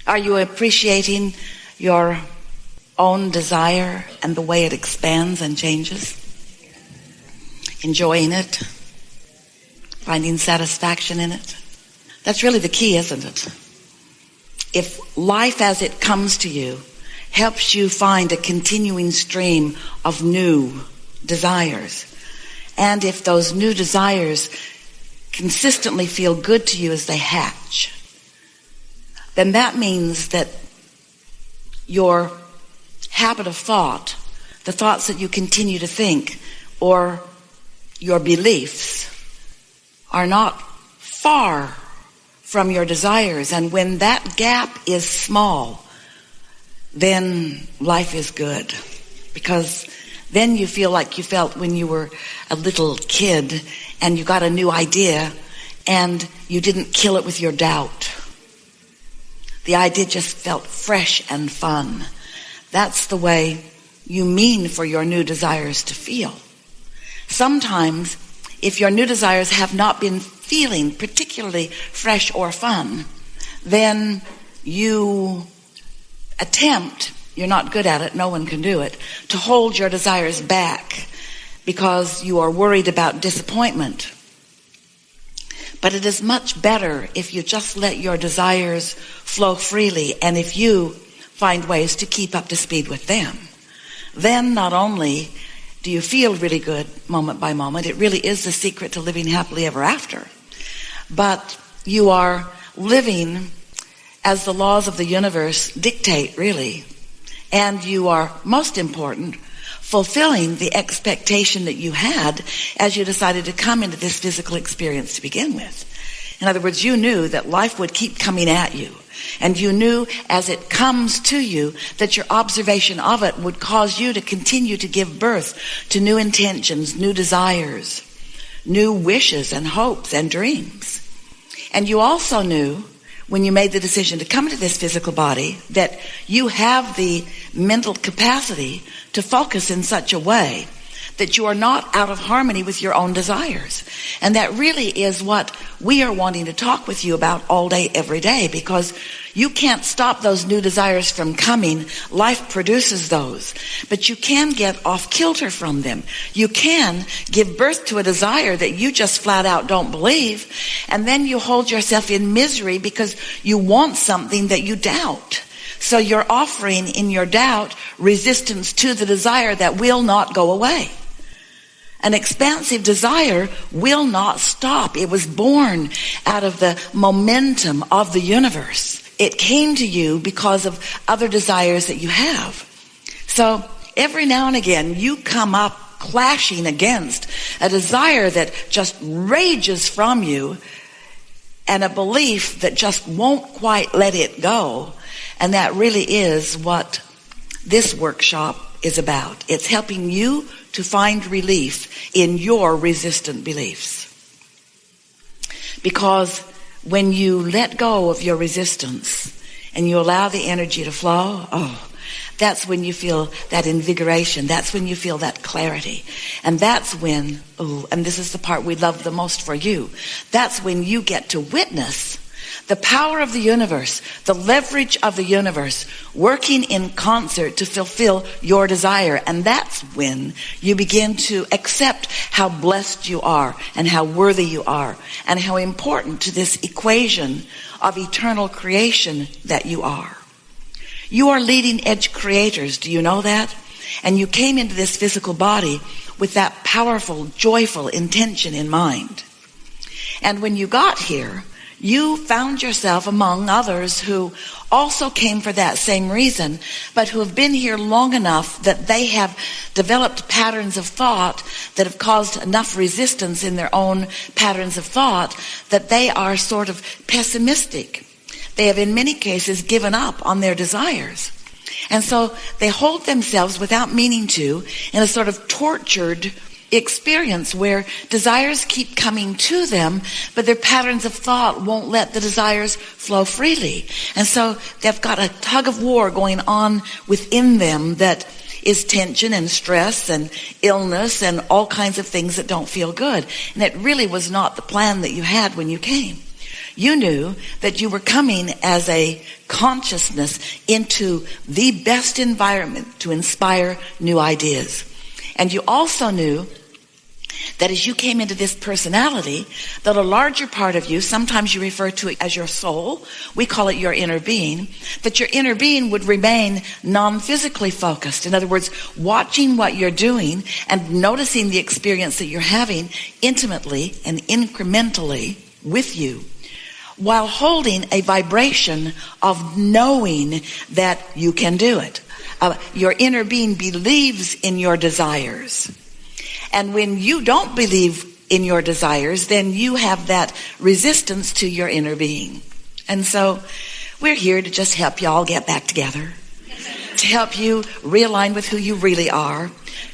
Are you appreciating your own desire and the way it expands and changes? Enjoying it? Finding satisfaction in it? That's really the key, isn't it? If life as it comes to you helps you find a continuing stream of new desires, and if those new desires consistently feel good to you as they hatch, then that means that your habit of thought, the thoughts that you continue to think, or your beliefs are not far from your desires. And when that gap is small, then life is good. Because then you feel like you felt when you were a little kid and you got a new idea and you didn't kill it with your doubt. The idea just felt fresh and fun. That's the way you mean for your new desires to feel. Sometimes, if your new desires have not been feeling particularly fresh or fun, then you attempt, you're not good at it, no one can do it, to hold your desires back because you are worried about disappointment. But it is much better if you just let your desires flow freely, and if you find ways to keep up to speed with them. Then not only do you feel really good moment by moment, it really is the secret to living happily ever after, but you are living as the laws of the universe dictate, really, and you are, most important, fulfilling the expectation that you had as you decided to come into this physical experience to begin with. In other words, you knew that life would keep coming at you, and you knew as it comes to you that your observation of it would cause you to continue to give birth to new intentions, new desires, new wishes and hopes and dreams. And you also knew, when you made the decision to come into this physical body, that you have the mental capacity to focus in such a way that you are not out of harmony with your own desires. And that really is what we are wanting to talk with you about all day, every day, because you can't stop those new desires from coming. Life produces those. But you can get off kilter from them. You can give birth to a desire that you just flat out don't believe, and then you hold yourself in misery because you want something that you doubt. So you're offering in your doubt resistance to the desire that will not go away. An expansive desire will not stop. It was born out of the momentum of the universe. It came to you because of other desires that you have. So every now and again, you come up clashing against a desire that just rages from you and a belief that just won't quite let it go. And that really is what this workshop is about. It's helping you to find relief in your resistant beliefs. Because when you let go of your resistance and you allow the energy to flow, that's when you feel that invigoration. That's when you feel that clarity. And that's when, and this is the part we love the most for you, that's when you get to witness the power of the universe, the leverage of the universe, working in concert to fulfill your desire. And that's when you begin to accept how blessed you are and how worthy you are and how important to this equation of eternal creation that you are. You are leading edge creators. Do you know that? And you came into this physical body with that powerful, joyful intention in mind. And when you got here, you found yourself among others who also came for that same reason, but who have been here long enough that they have developed patterns of thought that have caused enough resistance in their own patterns of thought that they are sort of pessimistic. They have in many cases given up on their desires. And so they hold themselves without meaning to in a sort of tortured experience where desires keep coming to them, but their patterns of thought won't let the desires flow freely. And so they've got a tug of war going on within them that is tension and stress and illness and all kinds of things that don't feel good. And it really was not the plan that you had when you came. You knew that you were coming as a consciousness into the best environment to inspire new ideas. And you also knew that as you came into this personality, that a larger part of you, sometimes you refer to it as your soul, we call it your inner being, that your inner being would remain non-physically focused. In other words, watching what you're doing and noticing the experience that you're having intimately and incrementally with you, while holding a vibration of knowing that you can do it. Your inner being believes in your desires. And when you don't believe in your desires, then you have that resistance to your inner being. And so we're here to just help you all get back together, to help you realign with who you really are.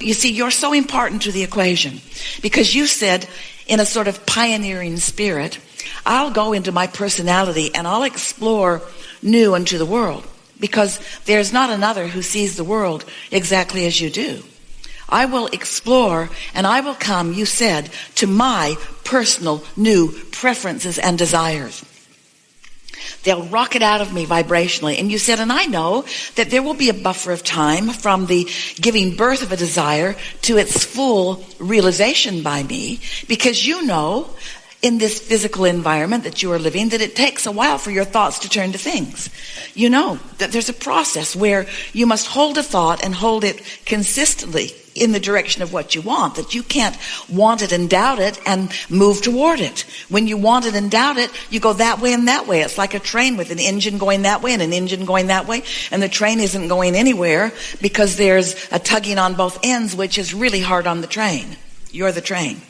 You see, you're so important to the equation because you said in a sort of pioneering spirit, I'll go into my personality and I'll explore new unto the world because there's not another who sees the world exactly as you do. I will explore and I will come, you said, to my personal new preferences and desires. They'll rocket out of me vibrationally. And you said, and I know that there will be a buffer of time from the giving birth of a desire to its full realization by me, because you know in this physical environment that you are living that it takes a while for your thoughts to turn to things. You know that there's a process where you must hold a thought and hold it consistently in the direction of what you want, that you can't want it and doubt it and move toward it. When you want it and doubt it, you go that way and that way. It's like a train with an engine going that way and an engine going that way, and the train isn't going anywhere because there's a tugging on both ends, which is really hard on the train. You're the train.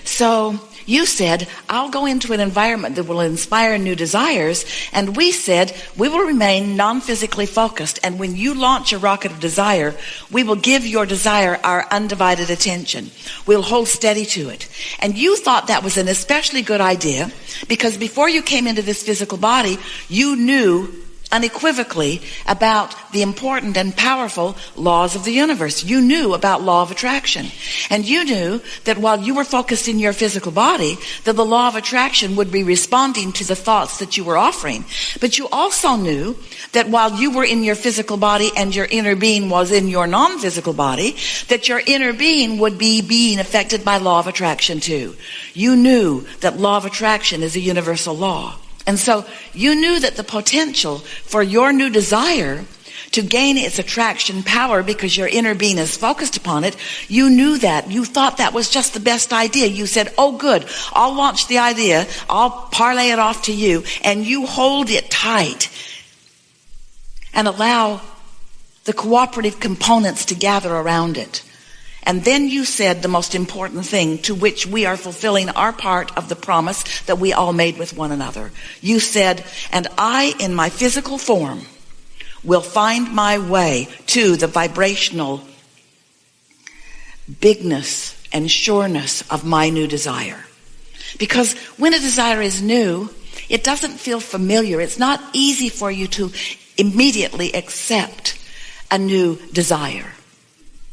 So you said, I'll go into an environment that will inspire new desires. And we said, we will remain non-physically focused. And when you launch a rocket of desire, we will give your desire our undivided attention. We'll hold steady to it. And you thought that was an especially good idea because before you came into this physical body, you knew unequivocally about the important and powerful laws of the universe. You knew about law of attraction. And you knew that while you were focused in your physical body, that the law of attraction would be responding to the thoughts that you were offering. But you also knew that while you were in your physical body and your inner being was in your non-physical body, that your inner being would be being affected by law of attraction too. You knew that law of attraction is a universal law. And so you knew that the potential for your new desire to gain its attraction power because your inner being is focused upon it, you knew that. You thought that was just the best idea. You said, oh good, I'll launch the idea, I'll parlay it off to you, and you hold it tight and allow the cooperative components to gather around it. And then you said the most important thing to which we are fulfilling our part of the promise that we all made with one another. You said, and I in my physical form will find my way to the vibrational bigness and sureness of my new desire. Because when a desire is new, it doesn't feel familiar. It's not easy for you to immediately accept a new desire.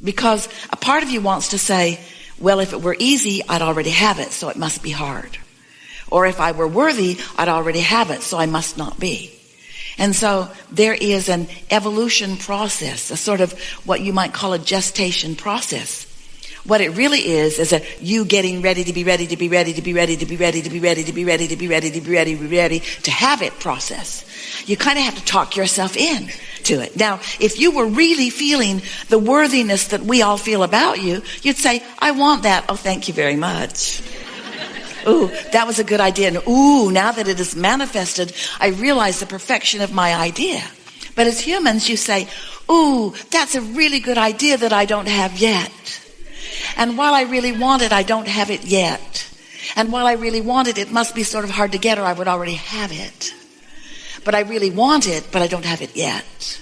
Because a part of you wants to say, well, if it were easy, I'd already have it, so it must be hard. Or if I were worthy, I'd already have it, so I must not be. And so there is an evolution process, a sort of what you might call a gestation process. What it really is a you getting ready to be ready to be ready to be ready to be ready to be ready to be ready to be ready to be ready to be ready to have it process. You kind of have to talk yourself in to it. Now, if you were really feeling the worthiness that we all feel about you, you'd say, I want that. Oh, thank you very much. Ooh, that was a good idea. And ooh, now that it is manifested, I realize the perfection of my idea. But as humans, you say, ooh, that's a really good idea that I don't have yet. And while I really want it, I don't have it yet. And while I really want it, it must be sort of hard to get or I would already have it. But I really want it, but I don't have it yet.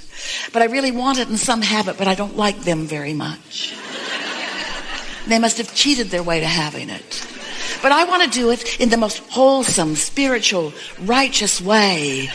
But I really want it and some have it, but I don't like them very much. They must have cheated their way to having it. But I want to do it in the most wholesome, spiritual, righteous way.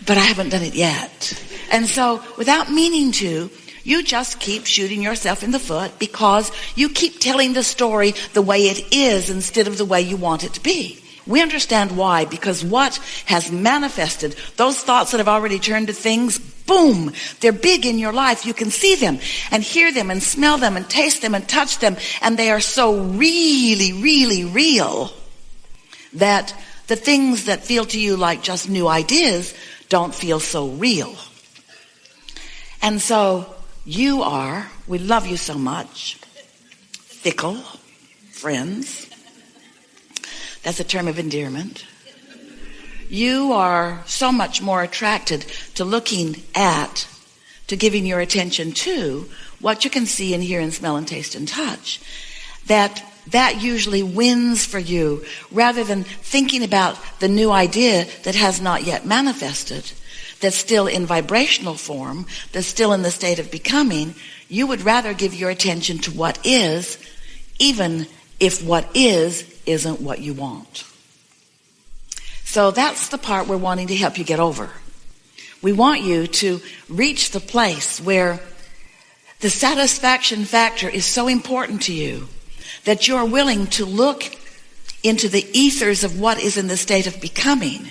But I haven't done it yet. And so, without meaning to, you just keep shooting yourself in the foot because you keep telling the story the way it is instead of the way you want it to be. We understand why, because what has manifested, those thoughts that have already turned to things, boom, they're big in your life. You can see them and hear them and smell them and taste them and touch them, and they are so really, really real that the things that feel to you like just new ideas don't feel so real. And so you are, we love you so much, fickle friends. That's a term of endearment. You are so much more attracted to looking at, to giving your attention to what you can see and hear and smell and taste and touch, that usually wins for you, rather than thinking about the new idea that has not yet manifested, that's still in vibrational form, that's still in the state of becoming. You would rather give your attention to what is, even if what is isn't what you want. So that's the part we're wanting to help you get over. We want you to reach the place where the satisfaction factor is so important to you that you're willing to look into the ethers of what is in the state of becoming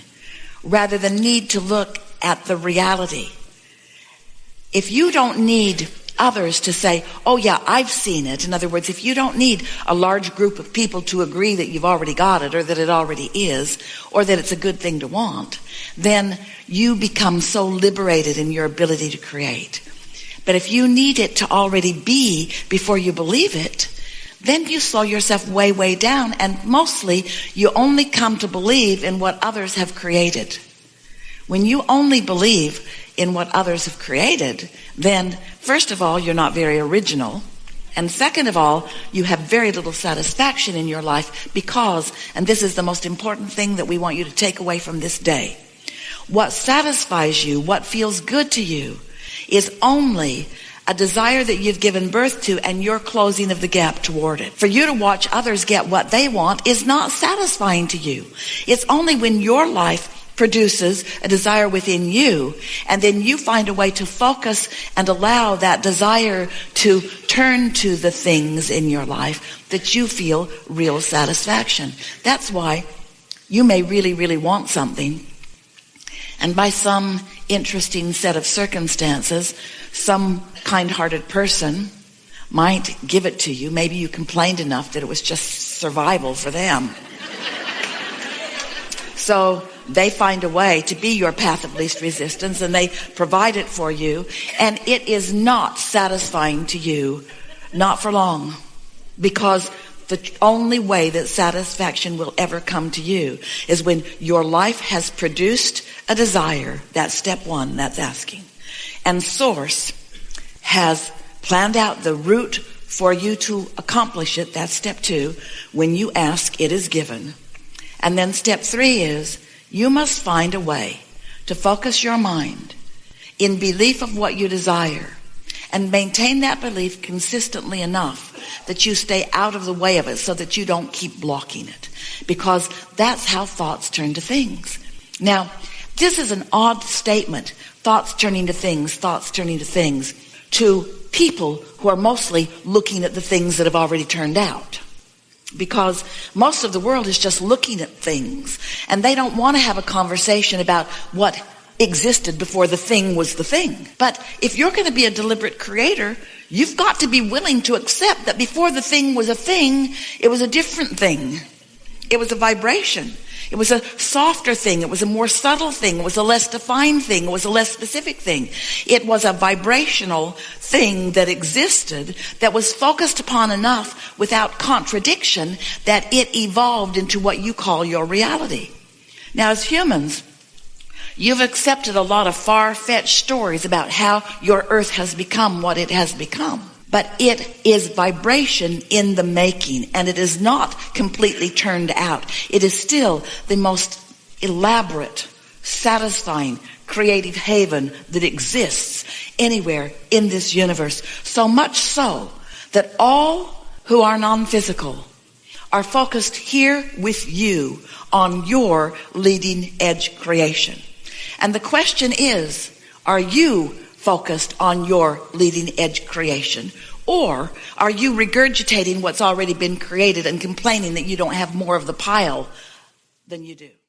rather than need to look at the reality. If you don't need others to say, oh yeah, I've seen it. In other words, if you don't need a large group of people to agree that you've already got it, or that it already is, or that it's a good thing to want, then you become so liberated in your ability to create. But if you need it to already be before you believe it, then you slow yourself way, way down, and mostly you only come to believe in what others have created. When you only believe in what others have created, then first of all, you're not very original. And second of all, you have very little satisfaction in your life because, and this is the most important thing that we want you to take away from this day, what satisfies you, what feels good to you, is only a desire that you've given birth to and your closing of the gap toward it. For you to watch others get what they want is not satisfying to you. It's only when your life produces a desire within you, and then you find a way to focus and allow that desire to turn to the things in your life that you feel real satisfaction. That's why you may really, really want something, and by some interesting set of circumstances, some kind-hearted person might give it to you. Maybe you complained enough that it was just survival for them. So they find a way to be your path of least resistance, and they provide it for you, and it is not satisfying to you, not for long, because the only way that satisfaction will ever come to you is when your life has produced a desire. That's step one, that's asking. And Source has planned out the route for you to accomplish it. That's step two. When you ask, it is given. And then step three is, you must find a way to focus your mind in belief of what you desire and maintain that belief consistently enough that you stay out of the way of it so that you don't keep blocking it, because that's how thoughts turn to things. Now, this is an odd statement, thoughts turning to things, to people who are mostly looking at the things that have already turned out. Because most of the world is just looking at things, and they don't want to have a conversation about what existed before the thing was the thing. But if you're going to be a deliberate creator, you've got to be willing to accept that before the thing was a thing, it was a different thing. It was a vibration. It was a softer thing. It was a more subtle thing. It was a less defined thing. It was a less specific thing. It was a vibrational thing that existed, that was focused upon enough without contradiction that it evolved into what you call your reality. Now, as humans, you've accepted a lot of far-fetched stories about how your earth has become what it has become. But it is vibration in the making, and it is not completely turned out. It is still the most elaborate, satisfying, creative haven that exists anywhere in this universe. So much so that all who are non-physical are focused here with you on your leading edge creation. And the question is, are you focused on your leading edge creation? Or are you regurgitating what's already been created and complaining that you don't have more of the pile than you do.